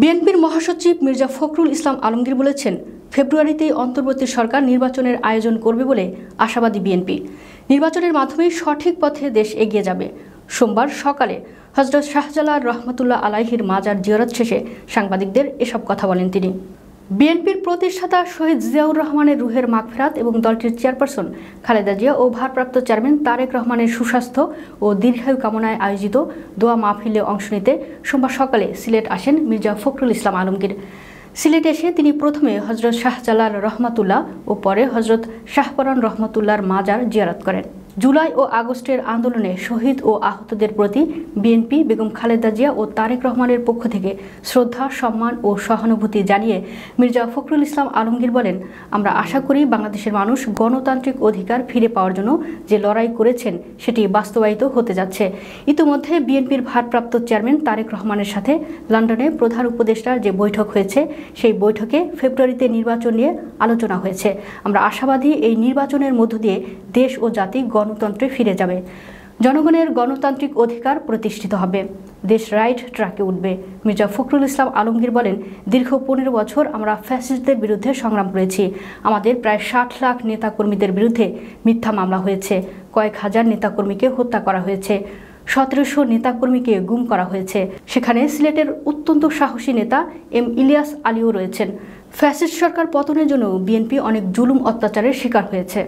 বিএনপির মহাসচিব মির্জা ফখরুল ইসলাম আলমগীর বলেছেন, ফেব্রুয়ারিতেই অন্তর্বর্তী সরকার নির্বাচনের আয়োজন করবে বলে আশাবাদী বিএনপি। নির্বাচনের মাধ্যমেই সঠিক পথে দেশ এগিয়ে যাবে। সোমবার সকালে হযরত শাহজালাল রহমতুল্লাহ আলাইহির মাজার জিয়ারত শেষে সাংবাদিকদের এসব কথা বলেন তিনি। বিএনপির প্রতিষ্ঠাতা শহীদ জিয়াউর রহমানের রুহের মাগফিরাত এবং দলটির চেয়ারপারসন খালেদা জিয়া ও ভারপ্রাপ্ত চেয়ারম্যান তারেক রহমানের সুস্বাস্থ্য ও দীর্ঘায়ু কামনায় আয়োজিত দোয়া মাহফিলে অংশ নিতে সোমবার সকালে সিলেট আসেন মির্জা ফখরুল ইসলাম আলমগীর। সিলেট এসে তিনি প্রথমে হযরত শাহজালাল রহমাতুল্লাহ ও পরে হযরত শাহপরান রহমতুল্লাহর মাজার জিয়ারত করেন। জুলাই ও আগস্টের আন্দোলনে শহীদ ও আহতদের প্রতি বিএনপি বেগম খালেদা জিয়া ও তারেক রহমানের পক্ষ থেকে শ্রদ্ধা, সম্মান ও সহানুভূতি জানিয়ে মির্জা ফখরুল ইসলাম আলমগীর বলেন, আমরা আশা করি বাংলাদেশের মানুষ গণতান্ত্রিক অধিকার ফিরে পাওয়ার জন্য যে লড়াই করেছেন সেটি বাস্তবায়িত হতে যাচ্ছে। ইতিমধ্যে বিএনপির ভারপ্রাপ্ত চেয়ারম্যান তারেক রহমানের সাথে লন্ডনে প্রধান উপদেষ্টার যে বৈঠক হয়েছে সেই বৈঠকে ফেব্রুয়ারিতে নির্বাচন নিয়ে আলোচনা হয়েছে। আমরা আশাবাদী এই নির্বাচনের মধ্য দিয়ে দেশ ও জাতি গণতন্ত্রে ফিরে যাবে, জনগণের গণতান্ত্রিক অধিকার প্রতিষ্ঠিত হবে, দেশ রাইট ট্র্যাকে উঠবে। মির্জা ফখরুল ইসলাম আলমগীর বলেন, দীর্ঘ 15 বছর আমরা ফ্যাসিস্টদের বিরুদ্ধে সংগ্রাম করেছি। আমাদের প্রায় 60 লাখ নেতাকর্মীদের বিরুদ্ধে মিথ্যা মামলা হয়েছে, কয়েক হাজার নেতাকর্মীকে হত্যা করা হয়েছে, 1700 নেতাকর্মীকে গুম করা হয়েছে। সেখানে সিলেটের অত্যন্ত সাহসী নেতা এম ইলিয়াস আলীও রয়েছেন। ফ্যাসিস্ট সরকার পতনের জন্য বিএনপি অনেক জুলুম অত্যাচারের শিকার হয়েছে।